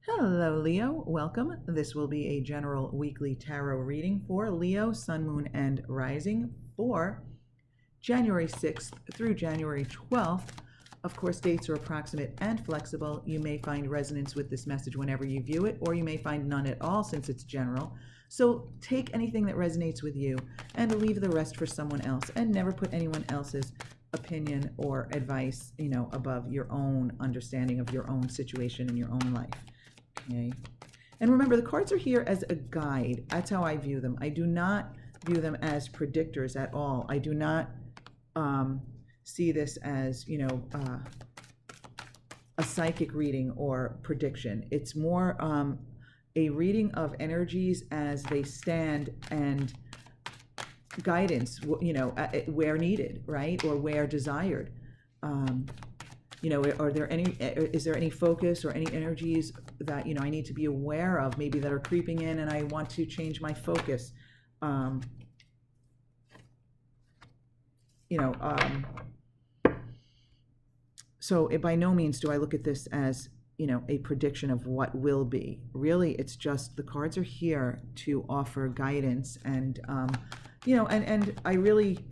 Hello, Leo. Welcome. This will be a general weekly tarot reading for Leo, Sun, Moon, and Rising for January 6th through January 12th. Of course, dates are approximate and flexible. You may find resonance with this message whenever you view it, or you may find none at all since it's general. So take anything that resonates with you and leave the rest for someone else, and never put anyone else's opinion or advice, above your own understanding of your own situation in your own life. Okay. And remember, the cards are here as a guide. That's how I view them. I do not view them as predictors at all. I do not see this as, a psychic reading or prediction. It's more a reading of energies as they stand and guidance, where needed, right? Or where desired. Is there any focus or any energies that, I need to be aware of, maybe that are creeping in and I want to change my focus? So by no means do I look at this as, a prediction of what will be. Really, it's just the cards are here to offer guidance and, and I really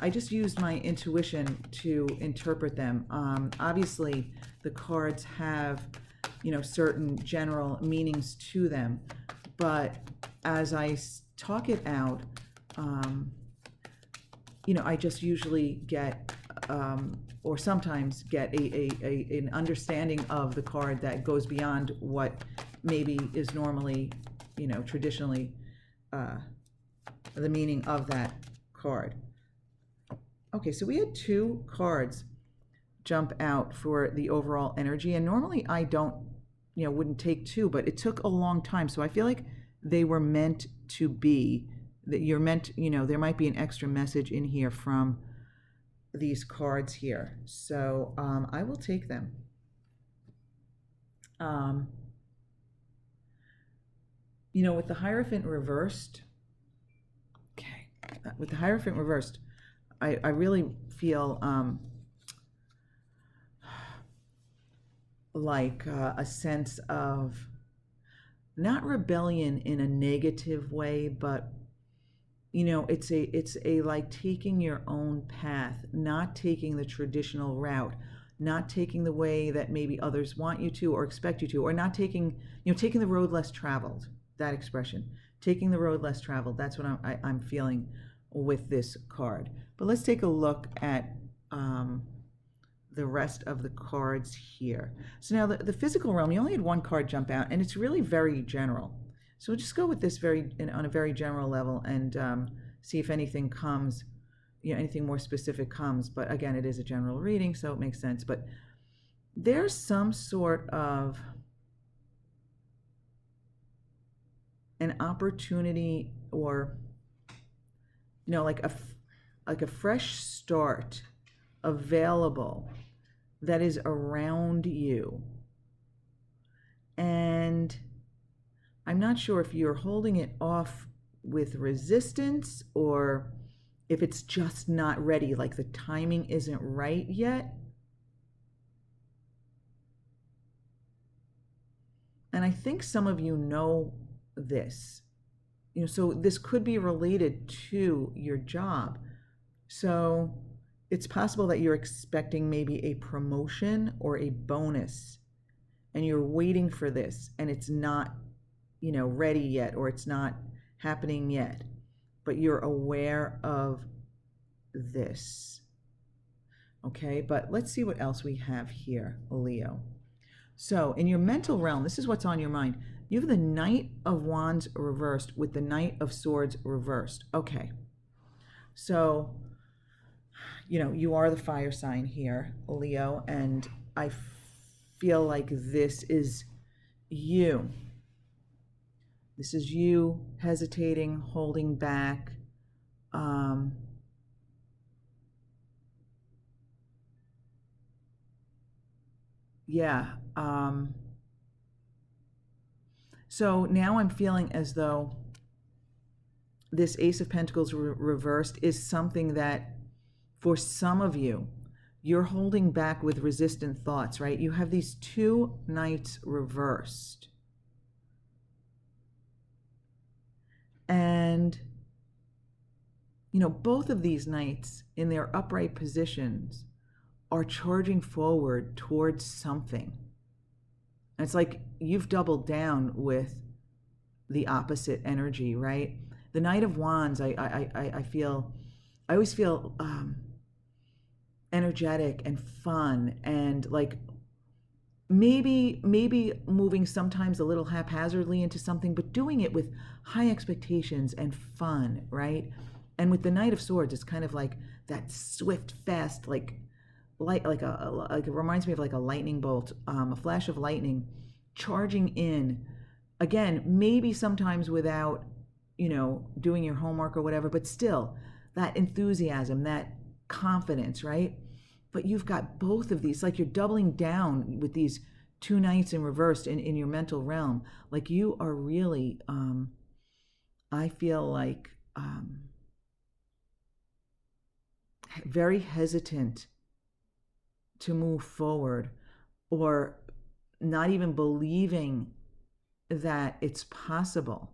I just used my intuition to interpret them. Obviously, the cards have, certain general meanings to them, but as I talk it out, I just usually get, or sometimes get an understanding of the card that goes beyond what maybe is normally, traditionally the meaning of that card. Okay, so we had two cards jump out for the overall energy, and normally I wouldn't take two, but it took a long time, so I feel like they were meant to be, that you're meant, there might be an extra message in here from these cards here, so I will take them. With the Hierophant reversed, I really feel like a sense of not rebellion in a negative way, but it's a like taking your own path, not taking the traditional route, not taking the way that maybe others want you to or expect you to, or not taking the road less traveled. That expression, taking the road less traveled. That's what I'm feeling with this card. But let's take a look at the rest of the cards here. So now the physical realm, you only had one card jump out, and it's really very general. So we'll just go with this on a very general level and see if anything comes, anything more specific comes. But again, it is a general reading, so it makes sense. But there's some sort of an opportunity, or like a fresh start available that is around you. And I'm not sure if you're holding it off with resistance or if it's just not ready, like the timing isn't right yet. And I think some of you know this. So this could be related to your job. So it's possible that you're expecting maybe a promotion or a bonus, and you're waiting for this, and it's not, ready yet, or it's not happening yet, but you're aware of this. Okay, but let's see what else we have here, Leo. So in your mental realm, this is what's on your mind. You have the Knight of Wands reversed with the Knight of Swords reversed. Okay. So, you are the fire sign here, Leo, and I feel like this is you. This is you hesitating, holding back. So now I'm feeling as though this Ace of Pentacles reversed is something that, for some of you, You're holding back with resistant thoughts, right? You have these two knights reversed. And, both of these knights in their upright positions are charging forward towards something. And it's like you've doubled down with the opposite energy, right? The Knight of Wands, I feel, I always feel energetic and fun, and like maybe moving sometimes a little haphazardly into something, but doing it with high expectations and fun, right? And with the Knight of Swords, it's kind of like that swift, fast, like it reminds me of like a lightning bolt, a flash of lightning charging in. Again, maybe sometimes without, doing your homework or whatever, but still that enthusiasm, that confidence, right? But you've got both of these, like you're doubling down with these two knights in reversed in your mental realm. Like you are really, I feel like, very hesitant to move forward, or not even believing that it's possible,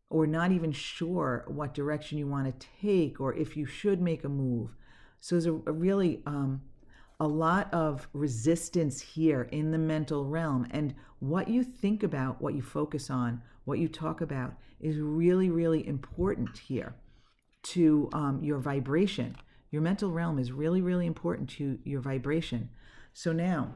or not even sure what direction you want to take or if you should make a move. So there's a really a lot of resistance here in the mental realm. And what you think about, what you focus on, what you talk about is really, really important here to your vibration. Your mental realm is really, really important to your vibration. So now,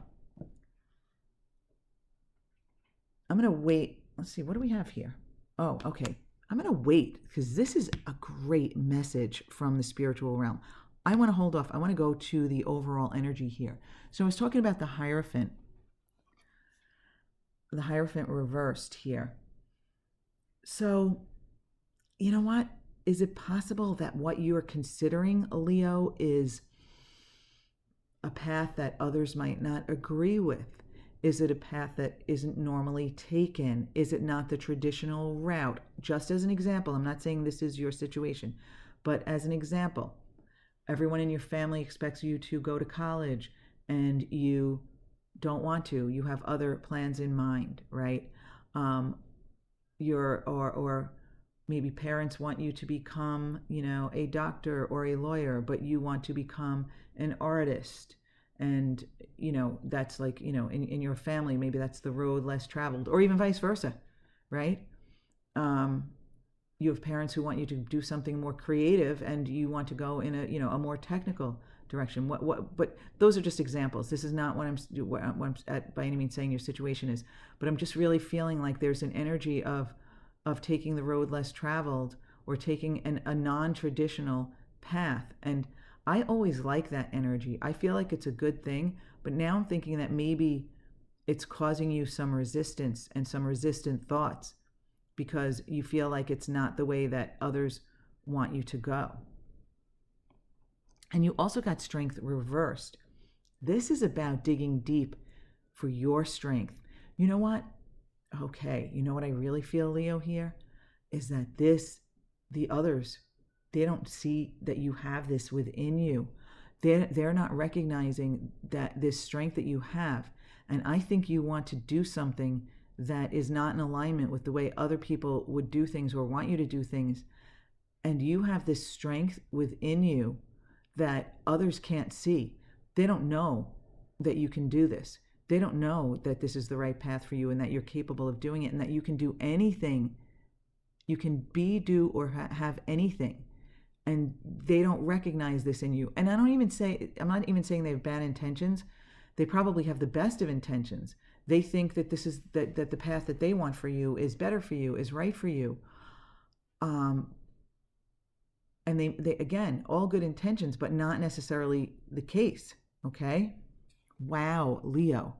I'm going to wait. Let's see, what do we have here? Oh, okay. I'm going to wait because this is a great message from the spiritual realm. I want to hold off. I want to go to the overall energy here. So I was talking about the Hierophant reversed here. So, you know what? Is it possible that what you're considering, Leo, is a path that others might not agree with? Is it a path that isn't normally taken? Is it not the traditional route? Just as an example, I'm not saying this is your situation, but as an example, everyone in your family expects you to go to college and you don't want to. You have other plans in mind, right? Or maybe parents want you to become, a doctor or a lawyer, but you want to become an artist. And, that's like, in your family, maybe that's the road less traveled, or even vice versa, right? You have parents who want you to do something more creative and you want to go in a more technical direction. But those are just examples. This is not what I'm at by any means saying your situation is, but I'm just really feeling like there's an energy of taking the road less traveled, or taking a non-traditional path. And I always like that energy. I feel like it's a good thing, but now I'm thinking that maybe it's causing you some resistance and some resistant thoughts because you feel like it's not the way that others want you to go. And you also got Strength reversed. This is about digging deep for your strength. You know what? Okay, you know what I really feel, Leo, here? Is that the others, they don't see that you have this within you. They're not recognizing that this strength that you have. And I think you want to do something that is not in alignment with the way other people would do things or want you to do things. And you have this strength within you that others can't see. They don't know that you can do this. They don't know that this is the right path for you and that you're capable of doing it and that you can do anything. You can be, do, or have anything. And they don't recognize this in you. And I'm not even saying they have bad intentions. They probably have the best of intentions. They think that this is that the path that they want for you is better for you, is right for you. And they again, all good intentions, but not necessarily the case. Okay? Wow, Leo.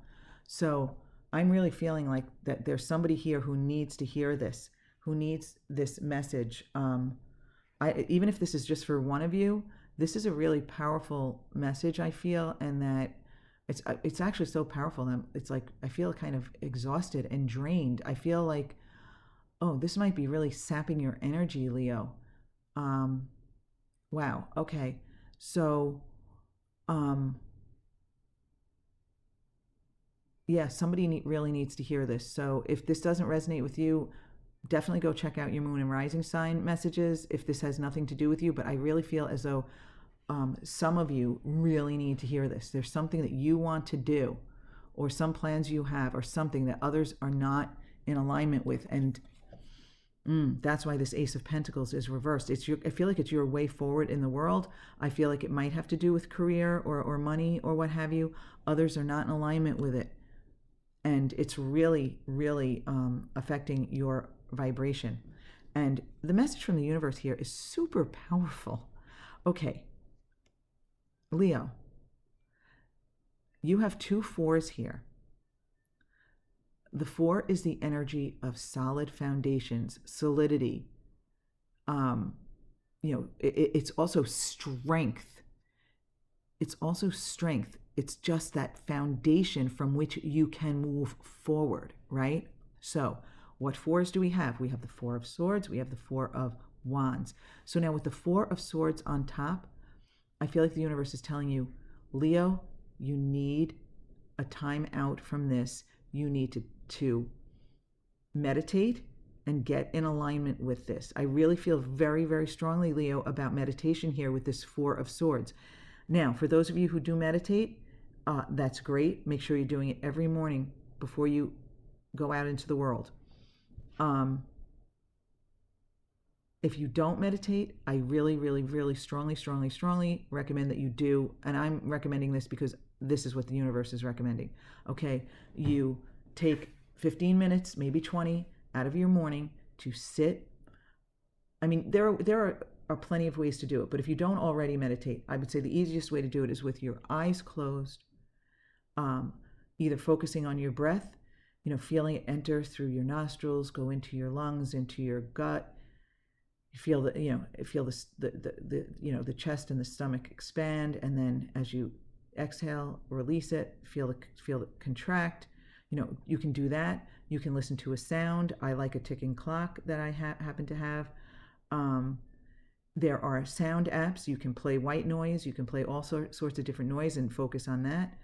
So I'm really feeling like that there's somebody here who needs to hear this, who needs this message. Even if this is just for one of you, this is a really powerful message, I feel, and that it's actually so powerful that it's like I feel kind of exhausted and drained. I feel like, oh, this might be really sapping your energy, Leo. Wow. Okay. So Um, yeah, somebody really needs to hear this. So if this doesn't resonate with you, definitely go check out your moon and rising sign messages if this has nothing to do with you. But I really feel as though some of you really need to hear this. There's something that you want to do, or some plans you have, or something that others are not in alignment with. And that's why this Ace of Pentacles is reversed. I feel like it's your way forward in the world. I feel like it might have to do with career or money or what have you. Others are not in alignment with it. And it's really, really affecting your vibration. And the message from the universe here is super powerful. Okay, Leo, you have 2 4s here. The 4 is the energy of solid foundations, solidity. It's also strength. It's also strength. It's just that foundation from which you can move forward, right? So what 4s do we have? We have the 4 of Swords. We have the 4 of Wands. So now with the 4 of Swords on top, I feel like the universe is telling you, Leo, you need a time out from this. You need to meditate and get in alignment with this. I really feel very, very strongly, Leo, about meditation here with this 4 of Swords. Now, for those of you who do meditate, that's great. Make sure you're doing it every morning before you go out into the world. If you don't meditate, I really, really, really strongly recommend that you do. And I'm recommending this because this is what the universe is recommending. Okay, you take 15 minutes, maybe 20, out of your morning to sit. I mean, there are plenty of ways to do it, but if you don't already meditate, I would say the easiest way to do it is with your eyes closed, either focusing on your breath, feeling it enter through your nostrils, go into your lungs, into your gut. You feel that, feel the chest and the stomach expand, and then as you exhale, release it, feel it contract. You can do that. You can listen to a sound. I like a ticking clock that I happen to have. There are sound apps. You can play white noise. You can play all sorts of different noise and focus on that.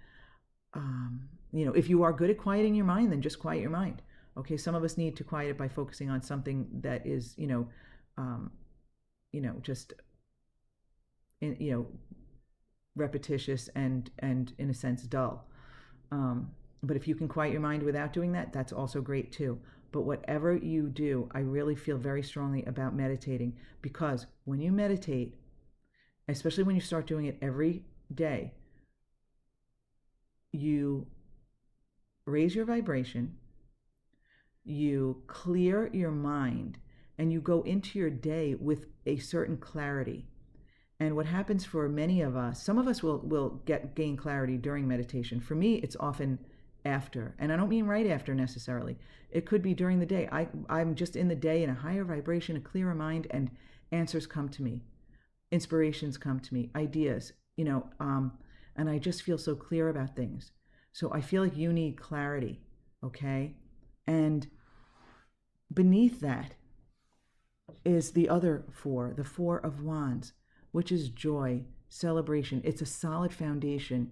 If you are good at quieting your mind, then just quiet your mind. Okay, some of us need to quiet it by focusing on something that is, just, repetitious and in a sense dull. But if you can quiet your mind without doing that, that's also great too. But whatever you do, I really feel very strongly about meditating, because when you meditate, especially when you start doing it every day, you raise your vibration, you clear your mind, and you go into your day with a certain clarity. And what happens for many of us, some of us will gain clarity during meditation. For me, it's often after. And I don't mean right after necessarily. It could be during the day. I'm just in the day in a higher vibration, a clearer mind, and answers come to me. Inspirations come to me, ideas, and I just feel so clear about things. So I feel like you need clarity, okay? And beneath that is the other 4, the 4 of Wands, which is joy, celebration. It's a solid foundation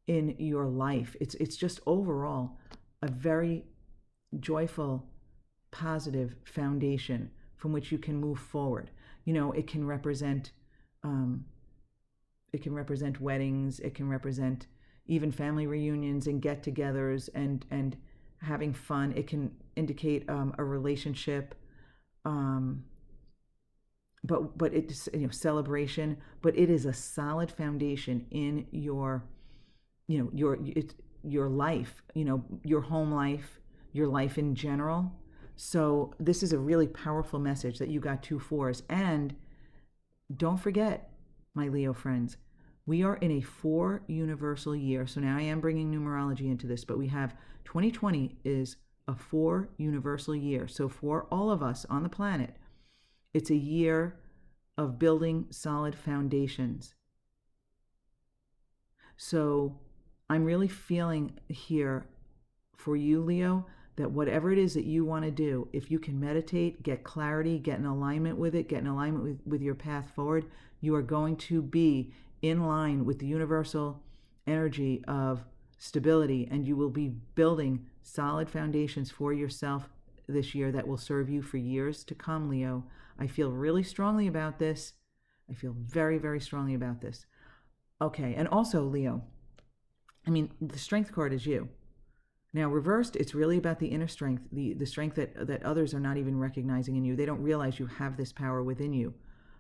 in your life. It's just overall a very joyful, positive foundation from which you can move forward. It can represent weddings. It can represent even family reunions and get-togethers and having fun. It can indicate a relationship, but it's celebration. But it is a solid foundation in your your life, your home life, your life in general. So this is a really powerful message that you got 2 4s. And don't forget, my Leo friends, we are in a 4 universal year. So now I am bringing numerology into this, but we have 2020 is a 4 universal year. So for all of us on the planet, it's a year of building solid foundations. So I'm really feeling here for you, Leo, that whatever it is that you want to do, if you can meditate, get clarity, get in alignment with it, get in alignment with your path forward, you are going to be in line with the universal energy of stability, and you will be building solid foundations for yourself this year that will serve you for years to come, Leo. I feel really strongly about this. I feel very, very strongly about this. Okay, and also, Leo, I mean, the strength card is you. Now, reversed, it's really about the inner strength, the strength that others are not even recognizing in you. They don't realize you have this power within you,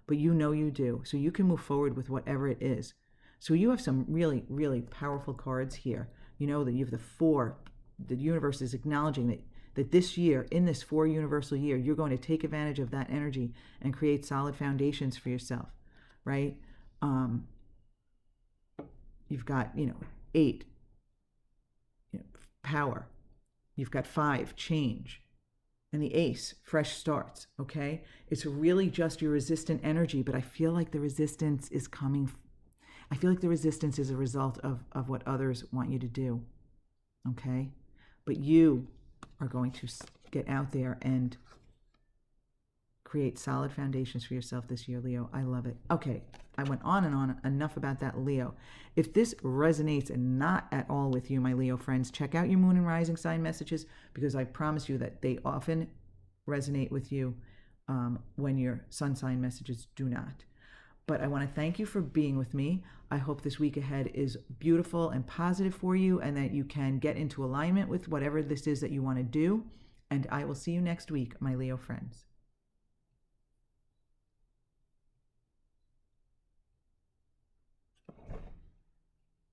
but you know you do. So you can move forward with whatever it is. So you have some really, really powerful cards here. You know that you have the 4. The universe is acknowledging that this year, in this 4 universal year, you're going to take advantage of that energy and create solid foundations for yourself, right? You've got, 8, power. You've got 5, change. And the ace, fresh starts, okay? It's really just your resistant energy, but I feel like the resistance is coming. I feel like the resistance is a result of what others want you to do, okay? But you are going to get out there and create solid foundations for yourself this year, Leo. I love it. Okay, I went on and on. Enough about that, Leo. If this resonates not at all with you, my Leo friends, check out your moon and rising sign messages, because I promise you that they often resonate with you when your sun sign messages do not. But I want to thank you for being with me. I hope this week ahead is beautiful and positive for you, and that you can get into alignment with whatever this is that you want to do. And I will see you next week, my Leo friends.